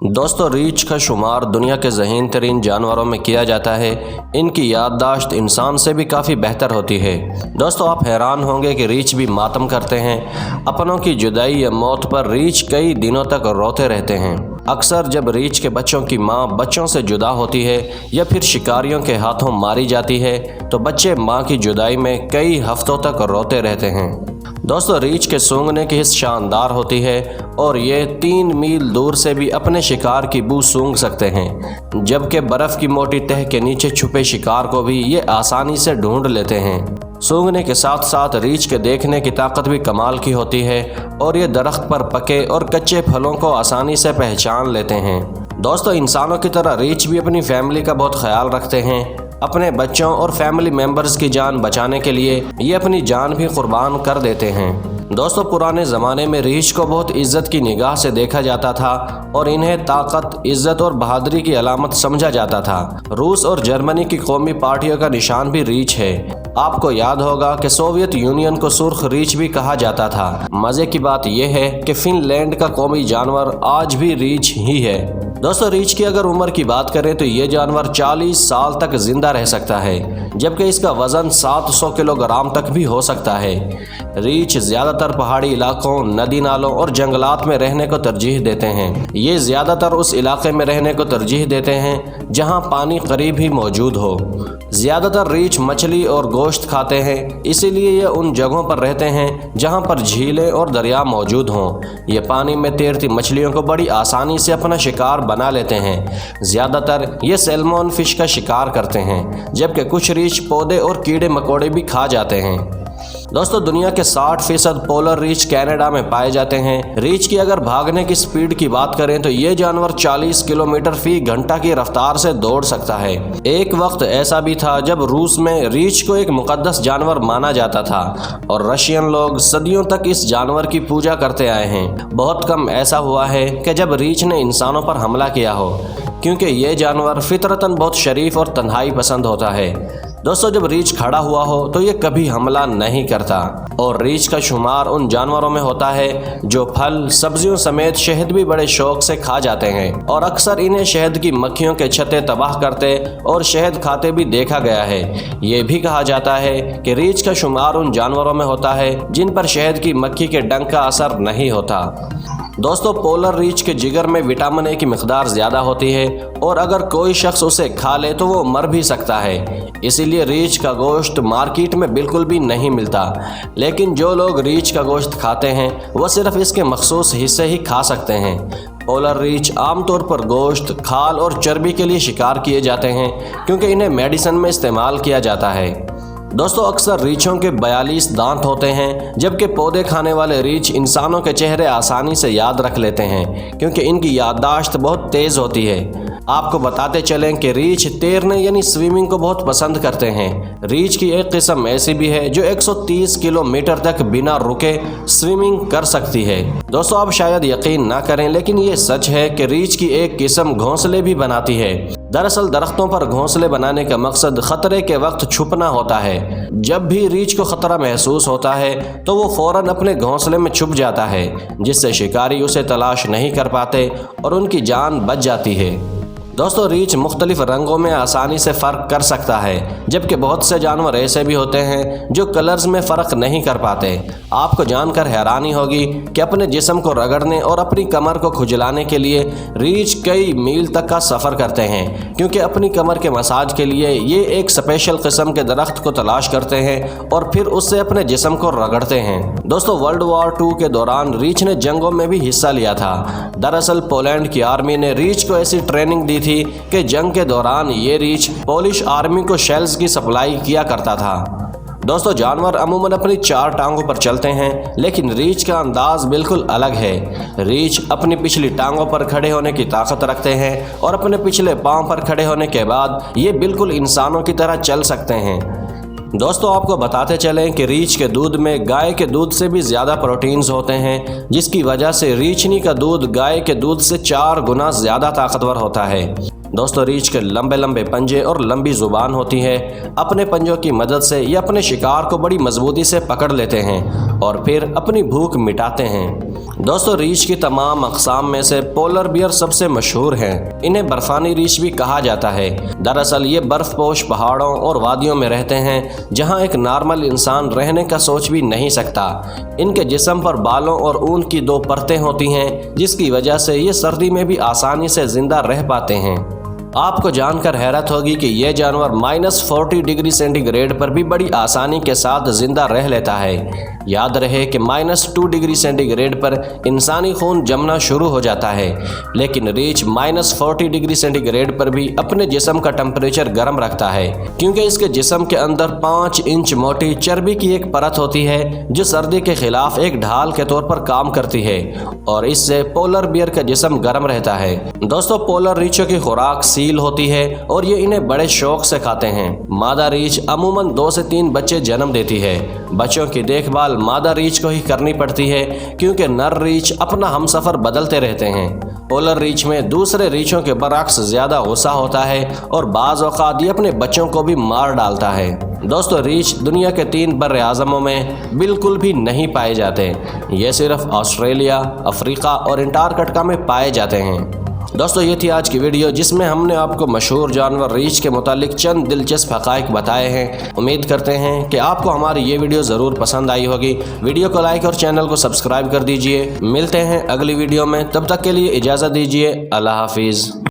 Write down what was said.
दोस्तों रीछ का शुमार दुनिया के ज़हीन तरीन जानवरों में किया जाता है। इनकी याददाश्त इंसान से भी काफ़ी बेहतर होती है। दोस्तों आप हैरान होंगे कि रीछ भी मातम करते हैं। अपनों की जुदाई या मौत पर रीछ कई दिनों तक रोते रहते हैं। अक्सर जब रीछ के बच्चों की मां बच्चों से जुदा होती है या फिर शिकारियों के हाथों मारी जाती है तो बच्चे मां की जुदाई में कई हफ्तों तक रोते रहते हैं। दोस्तों रीछ के सूंघने की हिस्स शानदार होती है और ये 3 मील दूर से भी अपने शिकार की बू सूंघ सकते हैं, जबकि बर्फ़ की मोटी तह के नीचे छुपे शिकार को भी ये आसानी से ढूंढ लेते हैं। सूंघने के साथ साथ रीछ के देखने की ताकत भी कमाल की होती है और ये दरख्त पर पके और कच्चे फलों को आसानी से पहचान लेते हैं। दोस्तों इंसानों की तरह रीछ भी अपनी फैमिली का बहुत ख्याल रखते हैं। अपने बच्चों और फैमिली मेंबर्स की जान बचाने के लिए ये अपनी जान भी कुर्बान कर देते हैं। दोस्तों पुराने ज़माने में रीछ को बहुत इज्जत की निगाह से देखा जाता था और इन्हें ताकत, इज्जत और बहादुरी की अलामत समझा जाता था। रूस और जर्मनी की कौमी पार्टियों का निशान भी रीछ है। आपको याद होगा कि सोवियत यूनियन को सुर्ख रीछ भी कहा जाता था। मज़े की बात यह है कि फिनलैंड का कौमी जानवर आज भी रीछ ही है। दोस्तों रीछ की अगर उम्र की बात करें तो ये जानवर 40 साल तक जिंदा रह सकता है, जबकि इसका वजन 700 किलोग्राम तक भी हो सकता है। रीछ ज़्यादातर पहाड़ी इलाकों, नदी नालों और जंगलात में रहने को तरजीह देते हैं। ये ज़्यादातर उस इलाके में रहने को तरजीह देते हैं जहां पानी करीब ही मौजूद हो। ज़्यादातर रीछ मछली और गोश्त खाते हैं, इसीलिए ये उन जगहों पर रहते हैं जहां पर झीलें और दरिया मौजूद हों। ये पानी में तैरती मछलियों को बड़ी आसानी से अपना शिकार बना लेते हैं। ज़्यादातर ये सैल्मन फिश का शिकार करते हैं, जबकि कुछ रीछ पौधे और कीड़े मकोड़े भी खा जाते हैं। दोस्तों दुनिया के 60% पोलर रीछ कनाडा में पाए जाते हैं। रीछ की अगर भागने की स्पीड की बात करें तो ये जानवर 40 किलोमीटर फी घंटा की रफ्तार से दौड़ सकता है। एक वक्त ऐसा भी था जब रूस में रीछ को एक मुकद्दस जानवर माना जाता था और रशियन लोग सदियों तक इस जानवर की पूजा करते आए हैं। बहुत कम ऐसा हुआ है कि जब रीछ ने इंसानों पर हमला किया हो, क्योंकि ये जानवर फितरतन बहुत शरीफ और तन्हाई पसंद होता है। दोस्तों जब रीछ खड़ा हुआ हो तो ये कभी हमला नहीं करता और रीछ का शुमार उन जानवरों में होता है जो फल, सब्जियों समेत शहद भी बड़े शौक से खा जाते हैं और अक्सर इन्हें शहद की मक्खियों के छत्ते तबाह करते और शहद खाते भी देखा गया है। ये भी कहा जाता है कि रीछ का शुमार उन जानवरों में होता है जिन पर शहद की मक्खी के डंक का असर नहीं होता। दोस्तों पोलर रीछ के जिगर में विटामिन ए की मिकदार ज़्यादा होती है और अगर कोई शख्स उसे खा ले तो वो मर भी सकता है। इसीलिए रीछ का गोश्त मार्केट में बिल्कुल भी नहीं मिलता, लेकिन जो लोग रीछ का गोश्त खाते हैं वह सिर्फ इसके मखसूस हिस्से ही खा सकते हैं। पोलर रीछ आमतौर पर गोश्त, खाल और चर्बी के लिए शिकार किए जाते हैं क्योंकि इन्हें मेडिसिन में इस्तेमाल किया जाता है। दोस्तों अक्सर रीछों के 42 दांत होते हैं, जबकि पौधे खाने वाले रीछ इंसानों के चेहरे आसानी से याद रख लेते हैं क्योंकि इनकी याददाश्त बहुत तेज़ होती है। आपको बताते चलें कि रीछ तैरने यानी स्विमिंग को बहुत पसंद करते हैं। रीछ की एक किस्म ऐसी भी है जो 130 किलोमीटर तक बिना रुके स्विमिंग कर सकती है। दोस्तों आप शायद यकीन ना करें, लेकिन ये सच है कि रीछ की एक किस्म घोंसले भी बनाती है। दरअसल दरख्तों पर घोंसले बनाने का मकसद खतरे के वक्त छुपना होता है। जब भी रीछ को खतरा महसूस होता है तो वो फौरन अपने घोंसले में छुप जाता है, जिससे शिकारी उसे तलाश नहीं कर पाते और उनकी जान बच जाती है। दोस्तों रीछ मुख्तलिफ रंगों में आसानी से फ़र्क कर सकता है, जबकि बहुत से जानवर ऐसे भी होते हैं जो कलर्स में फ़र्क नहीं कर पाते। आपको जानकर हैरानी होगी कि अपने जिस्म को रगड़ने और अपनी कमर को खुजलाने के लिए रीछ कई मील तक का सफ़र करते हैं, क्योंकि अपनी कमर के मसाज के लिए ये एक स्पेशल किस्म के दरख्त को तलाश करते हैं और फिर उससे अपने जिस्म को रगड़ते हैं। दोस्तों वर्ल्ड वॉर 2 के दौरान रीछ ने जंगों में भी हिस्सा लिया था। दरअसल पोलैंड की आर्मी ने रीछ को ऐसी ट्रेनिंग दी थी कि जंग के दौरान ये रीछ पोलिश आर्मी को शेल्स की सप्लाई किया करता था। दोस्तों जानवर अमूमन अपनी 4 टांगों पर चलते हैं, लेकिन रीछ का अंदाज बिल्कुल अलग है। रीछ अपनी पिछली टांगों पर खड़े होने की ताकत रखते हैं और अपने पिछले पांव पर खड़े होने के बाद ये बिल्कुल इंसानों की तरह चल सकते हैं। दोस्तों आपको बताते चलें कि रीछ के दूध में गाय के दूध से भी ज़्यादा प्रोटीन्स होते हैं, जिसकी वजह से रीछनी का दूध गाय के दूध से 4 गुना ज़्यादा ताकतवर होता है। दोस्तों रीछ के लंबे लंबे पंजे और लंबी जुबान होती है। अपने पंजों की मदद से ये अपने शिकार को बड़ी मजबूती से पकड़ लेते हैं और फिर अपनी भूख मिटाते हैं। दोस्तों रीछ की तमाम अक़साम में से पोलर बियर सबसे मशहूर हैं। इन्हें बर्फानी रीछ भी कहा जाता है। दरअसल ये बर्फपोश पहाड़ों और वादियों में रहते हैं जहां एक नॉर्मल इंसान रहने का सोच भी नहीं सकता। इनके जिस्म पर बालों और ऊन की 2 परतें होती हैं जिसकी वजह से ये सर्दी में भी आसानी से जिंदा रह पाते हैं। आपको जानकर हैरत होगी कि यह जानवर -40 डिग्री सेंटीग्रेड पर भी बड़ी आसानी के साथ जिंदा रह लेता है। याद रहे कि -2 डिग्री सेंटीग्रेड पर इंसानी खून जमना शुरू हो जाता है, लेकिन रीछ -40 डिग्री सेंटीग्रेड पर भी अपने जिस्म का टेम्परेचर गर्म रखता है, क्योंकि इसके जिस्म के अंदर 5 इंच मोटी चर्बी की एक परत होती है जो सर्दी के खिलाफ एक ढाल के तौर पर काम करती है और इससे पोलर बियर का जिस्म गर्म रहता है। दोस्तों पोलर रीछों की खुराक सील होती है और ये इन्हें बड़े शौक से खाते हैं। मादा रीछ अमूमन 2 से 3 बच्चे जन्म देती है। बच्चों की देखभाल मादा रीछ को ही करनी पड़ती है, क्योंकि नर रीछ अपना हमसफर बदलते रहते हैं। पोलर रीछ में दूसरे रीछों के बरअक्स ज्यादा गुस्सा होता है और बाज़ औक़ात ये अपने बच्चों को भी मार डालता है। दोस्तों रीछ दुनिया के 3 बर्र-ए-आज़मों में बिल्कुल भी नहीं पाए जाते। ये सिर्फ ऑस्ट्रेलिया, अफ्रीका और अंटार्कटिका में पाए जाते हैं। दोस्तों ये थी आज की वीडियो जिसमें हमने आपको मशहूर जानवर रीछ के मुतालिक चंद दिलचस्प हक़ाइक़ बताए हैं। उम्मीद करते हैं कि आपको हमारी ये वीडियो ज़रूर पसंद आई होगी। वीडियो को लाइक और चैनल को सब्सक्राइब कर दीजिए। मिलते हैं अगली वीडियो में, तब तक के लिए इजाज़त दीजिए। अल्लाह हाफिज़।